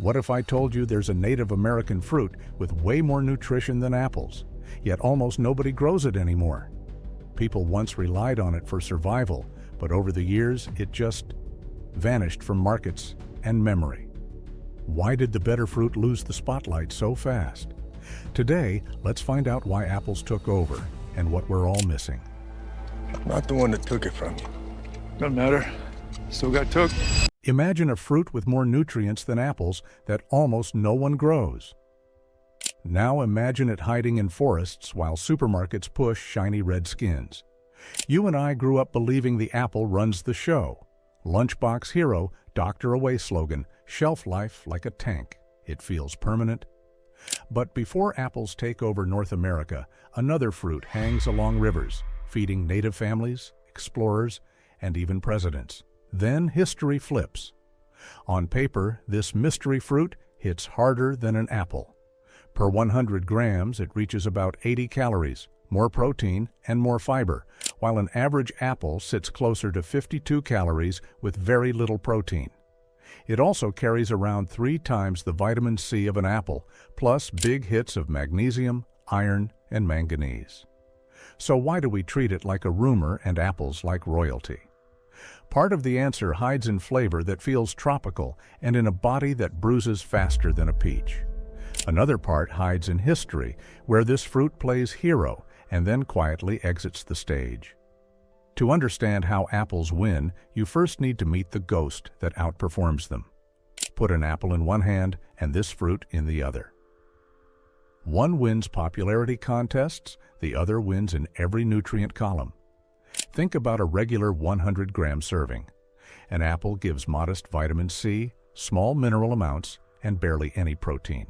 What if I told you there's a Native American fruit with way more nutrition than apples, yet almost nobody grows it anymore? People once relied on it for survival, but over the years it just vanished from markets and memory. Why did the better fruit lose the spotlight so fast? Today, let's find out why apples took over and what we're all missing. I'm not the one that took it from you. Doesn't matter. Still got took. Imagine a fruit with more nutrients than apples that almost no one grows. Now imagine it hiding in forests while supermarkets push shiny red skins. You and I grew up believing the apple runs the show. Lunchbox hero, doctor away slogan, shelf life like a tank. It feels permanent. But before apples take over North America, another fruit hangs along rivers, feeding native families, explorers, and even presidents. Then history flips. On paper, this mystery fruit hits harder than an apple. Per 100 grams, it reaches about 80 calories, more protein and more fiber, while an average apple sits closer to 52 calories with very little protein. It also carries around 3 times the vitamin C of an apple, plus big hits of magnesium, iron, and manganese. So why do we treat it like a rumor and apples like royalty? Part of the answer hides in flavor that feels tropical and in a body that bruises faster than a peach. Another part hides in history, where this fruit plays hero and then quietly exits the stage. To understand how apples win, you first need to meet the ghost that outperforms them. Put an apple in one hand and this fruit in the other. One wins popularity contests, the other wins in every nutrient column. Think about a regular 100-gram serving. An apple gives modest vitamin C, small mineral amounts, and barely any protein.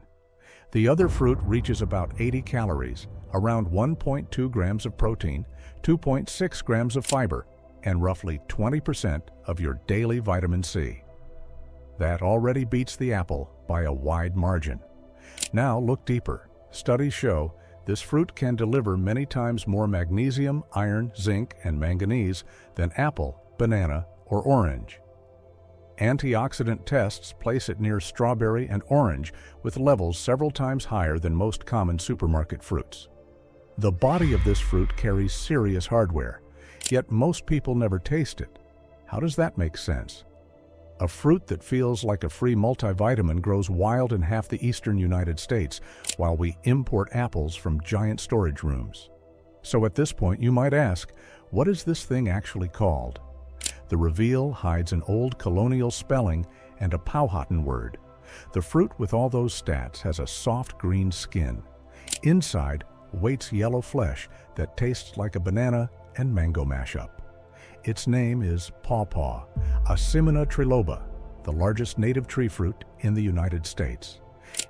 The other fruit reaches about 80 calories, around 1.2 grams of protein, 2.6 grams of fiber, and roughly 20% of your daily vitamin C. That already beats the apple by a wide margin. Now look deeper. Studies show this fruit can deliver many times more magnesium, iron, zinc, and manganese than apple, banana, or orange. Antioxidant tests place it near strawberry and orange, with levels several times higher than most common supermarket fruits. The body of this fruit carries serious hardware, yet most people never taste it. How does that make sense? A fruit that feels like a free multivitamin grows wild in half the eastern United States, while we import apples from giant storage rooms. So at this point you might ask, what is this thing actually called? The reveal hides an old colonial spelling and a Powhatan word. The fruit with all those stats has a soft green skin. Inside waits yellow flesh that tastes like a banana and mango mashup. Its name is pawpaw, Asimina triloba, the largest native tree fruit in the United States.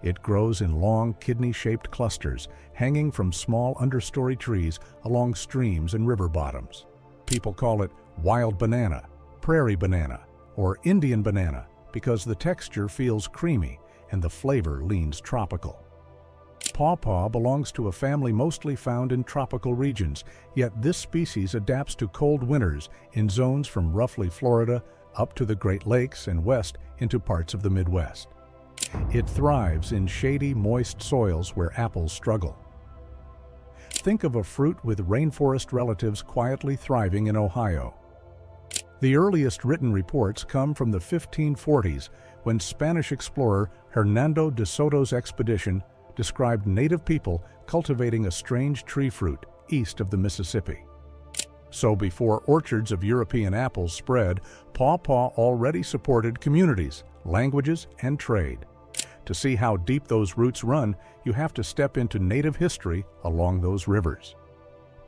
It grows in long kidney-shaped clusters, hanging from small understory trees along streams and river bottoms. People call it wild banana, prairie banana, or Indian banana because the texture feels creamy and the flavor leans tropical. Pawpaw belongs to a family mostly found in tropical regions, yet this species adapts to cold winters in zones from roughly Florida up to the Great Lakes and west into parts of the Midwest. It thrives in shady, moist soils where apples struggle. Think of a fruit with rainforest relatives quietly thriving in Ohio. The earliest written reports come from the 1540s, when Spanish explorer Hernando de Soto's expedition described native people cultivating a strange tree fruit east of the Mississippi. So before orchards of European apples spread, pawpaw already supported communities, languages, and trade. To see how deep those roots run, you have to step into native history along those rivers.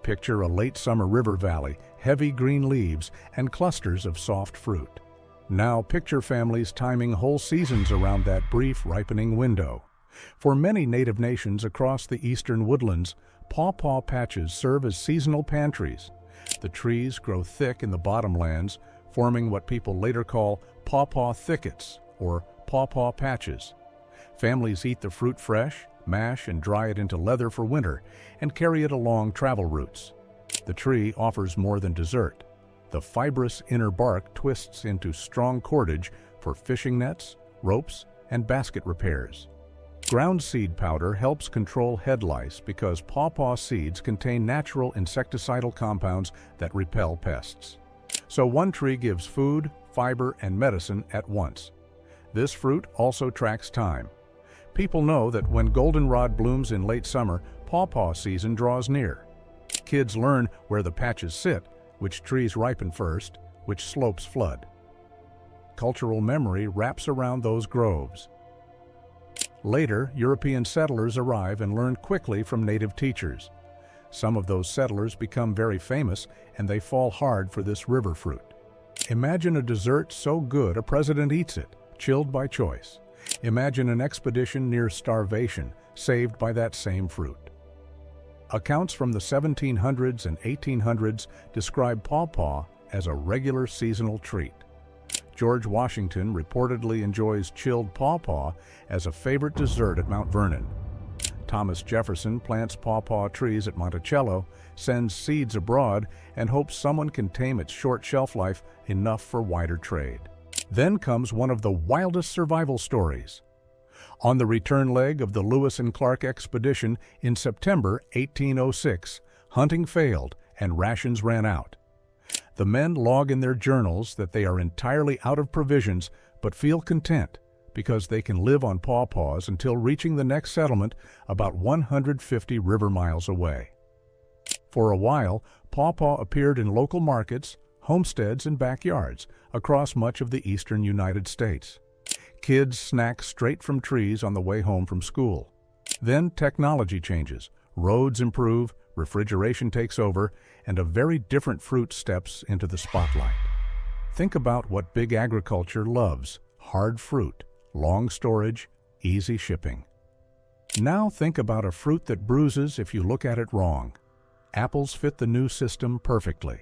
Picture a late summer river valley, heavy green leaves, and clusters of soft fruit. Now picture families timing whole seasons around that brief ripening window. For many native nations across the eastern woodlands, pawpaw patches serve as seasonal pantries. The trees grow thick in the bottomlands, forming what people later call pawpaw thickets or pawpaw patches. Families eat the fruit fresh, mash and dry it into leather for winter, and carry it along travel routes. The tree offers more than dessert. The fibrous inner bark twists into strong cordage for fishing nets, ropes, and basket repairs. Ground seed powder helps control head lice because pawpaw seeds contain natural insecticidal compounds that repel pests. So one tree gives food, fiber, and medicine at once. This fruit also tracks time. People know that when goldenrod blooms in late summer, pawpaw season draws near. Kids learn where the patches sit, which trees ripen first, which slopes flood. Cultural memory wraps around those groves. Later, European settlers arrive and learn quickly from native teachers. Some of those settlers become very famous, and they fall hard for this river fruit. Imagine a dessert so good a president eats it, chilled by choice. Imagine an expedition near starvation, saved by that same fruit. Accounts from the 1700s and 1800s describe pawpaw as a regular seasonal treat. George Washington reportedly enjoys chilled pawpaw as a favorite dessert at Mount Vernon. Thomas Jefferson plants pawpaw trees at Monticello, sends seeds abroad, and hopes someone can tame its short shelf life enough for wider trade. Then comes one of the wildest survival stories. On the return leg of the Lewis and Clark expedition in September 1806, hunting failed and rations ran out. The men log in their journals that they are entirely out of provisions but feel content because they can live on pawpaws until reaching the next settlement about 150 river miles away. For a while, pawpaw appeared in local markets, homesteads, and backyards across much of the eastern United States. Kids snack straight from trees on the way home from school. Then technology changes, roads improve, refrigeration takes over, and a very different fruit steps into the spotlight. Think about what big agriculture loves: hard fruit, long storage, easy shipping. Now think about a fruit that bruises if you look at it wrong. Apples fit the new system perfectly.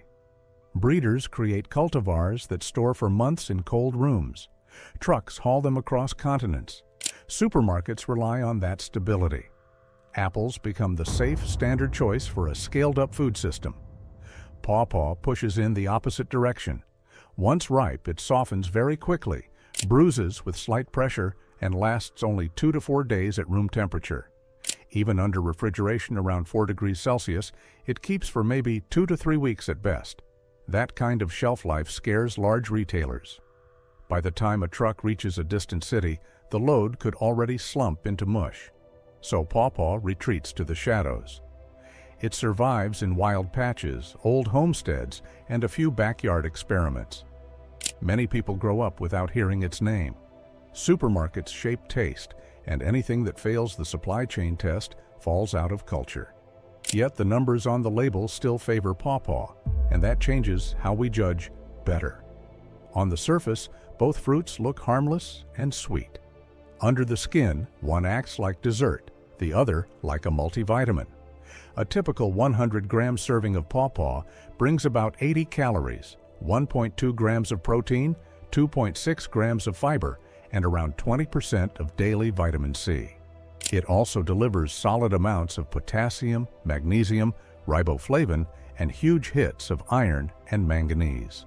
Breeders create cultivars that store for months in cold rooms. Trucks haul them across continents. Supermarkets rely on that stability. Apples become the safe, standard choice for a scaled-up food system. Pawpaw pushes in the opposite direction. Once ripe, it softens very quickly, bruises with slight pressure, and lasts only 2 to 4 days at room temperature. Even under refrigeration around 4 degrees Celsius, it keeps for maybe 2 to 3 weeks at best. That kind of shelf life scares large retailers. By the time a truck reaches a distant city, the load could already slump into mush. So pawpaw retreats to the shadows. It survives in wild patches, old homesteads, and a few backyard experiments. Many people grow up without hearing its name. Supermarkets shape taste, and anything that fails the supply chain test falls out of culture. Yet the numbers on the label still favor pawpaw, and that changes how we judge better. On the surface, both fruits look harmless and sweet. Under the skin, one acts like dessert, the other like a multivitamin. A typical 100-gram serving of pawpaw brings about 80 calories, 1.2 grams of protein, 2.6 grams of fiber, and around 20% of daily vitamin C. It also delivers solid amounts of potassium, magnesium, riboflavin, and huge hits of iron and manganese.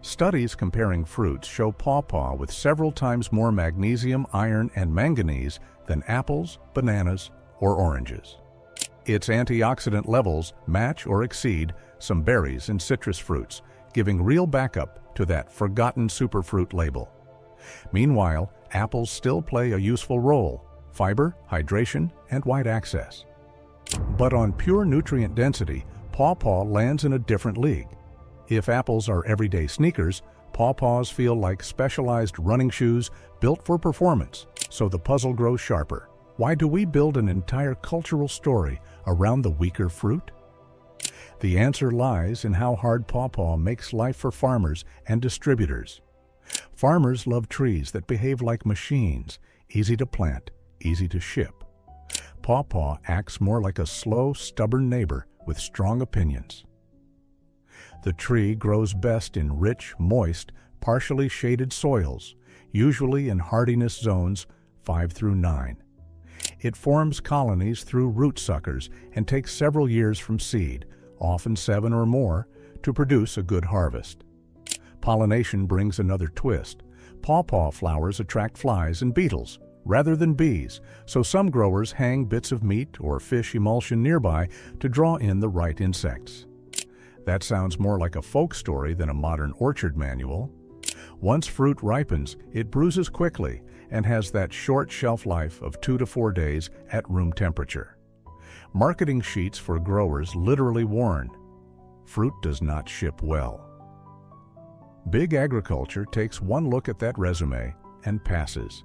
Studies comparing fruits show pawpaw with several times more magnesium, iron, and manganese than apples, bananas, or oranges. Its antioxidant levels match or exceed some berries and citrus fruits, giving real backup to that forgotten superfruit label. Meanwhile, apples still play a useful role: fiber, hydration, and wide access. But on pure nutrient density, pawpaw lands in a different league. If apples are everyday sneakers, pawpaws feel like specialized running shoes built for performance, so the puzzle grows sharper. Why do we build an entire cultural story around the weaker fruit? The answer lies in how hard pawpaw makes life for farmers and distributors. Farmers love trees that behave like machines, easy to plant, easy to ship. Pawpaw acts more like a slow, stubborn neighbor with strong opinions. The tree grows best in rich, moist, partially shaded soils, usually in hardiness zones 5 through 9. It forms colonies through root suckers and takes several years from seed, often 7 or more, to produce a good harvest. Pollination brings another twist. Pawpaw flowers attract flies and beetles rather than bees, so some growers hang bits of meat or fish emulsion nearby to draw in the right insects. That sounds more like a folk story than a modern orchard manual. Once fruit ripens, it bruises quickly and has that short shelf life of 2 to 4 days at room temperature. Marketing sheets for growers literally warn, fruit does not ship well. Big agriculture takes one look at that resume and passes.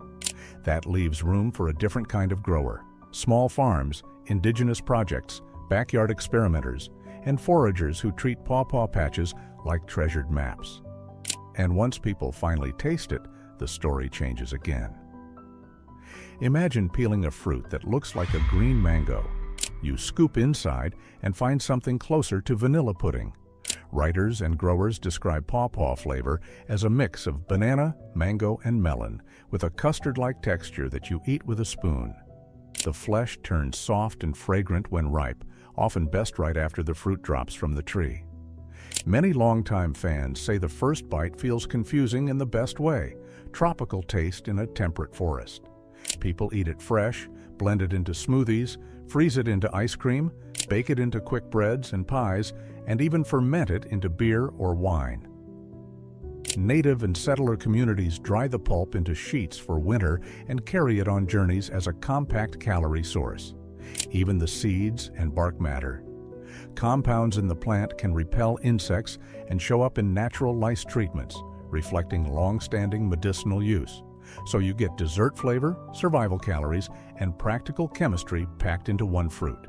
That leaves room for a different kind of grower: small farms, indigenous projects, backyard experimenters, and foragers who treat pawpaw patches like treasured maps. And once people finally taste it, the story changes again. Imagine peeling a fruit that looks like a green mango. You scoop inside and find something closer to vanilla pudding. Writers and growers describe pawpaw flavor as a mix of banana, mango, and melon, with a custard-like texture that you eat with a spoon. The flesh turns soft and fragrant when ripe, often best right after the fruit drops from the tree. Many longtime fans say the first bite feels confusing in the best way: tropical taste in a temperate forest. People eat it fresh, blend it into smoothies, freeze it into ice cream, bake it into quick breads and pies, and even ferment it into beer or wine. Native and settler communities dry the pulp into sheets for winter and carry it on journeys as a compact calorie source. Even the seeds and bark matter. Compounds in the plant can repel insects and show up in natural lice treatments, reflecting long-standing medicinal use. So you get dessert flavor, survival calories, and practical chemistry packed into one fruit.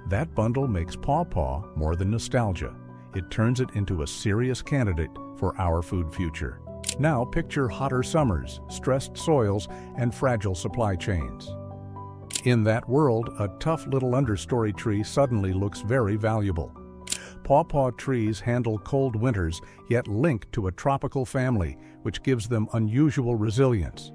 That bundle makes pawpaw more than nostalgia. It turns it into a serious candidate for our food future. Now picture hotter summers, stressed soils, and fragile supply chains. In that world, a tough little understory tree suddenly looks very valuable. Pawpaw trees handle cold winters, yet link to a tropical family, which gives them unusual resilience.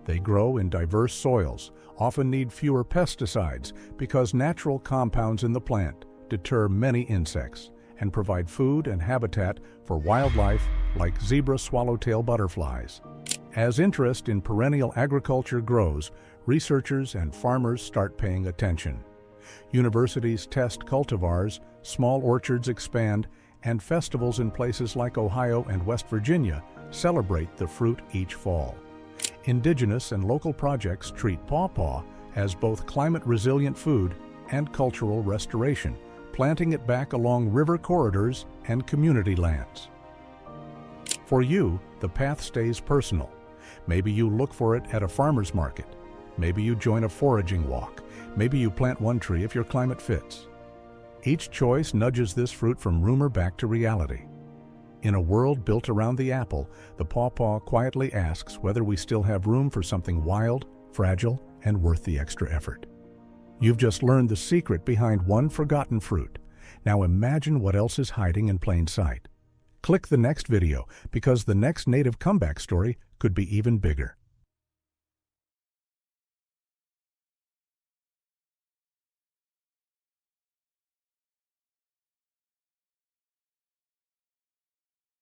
They grow in diverse soils, often need fewer pesticides because natural compounds in the plant deter many insects and provide food and habitat for wildlife like zebra swallowtail butterflies. As interest in perennial agriculture grows, researchers and farmers start paying attention. Universities test cultivars, small orchards expand, and festivals in places like Ohio and West Virginia celebrate the fruit each fall. Indigenous and local projects treat pawpaw as both climate-resilient food and cultural restoration, planting it back along river corridors and community lands. For you, the path stays personal. Maybe you look for it at a farmer's market. Maybe you join a foraging walk. Maybe you plant one tree if your climate fits. Each choice nudges this fruit from rumor back to reality. In a world built around the apple, the pawpaw quietly asks whether we still have room for something wild, fragile, and worth the extra effort. You've just learned the secret behind one forgotten fruit. Now imagine what else is hiding in plain sight. Click the next video because the next native comeback story could be even bigger.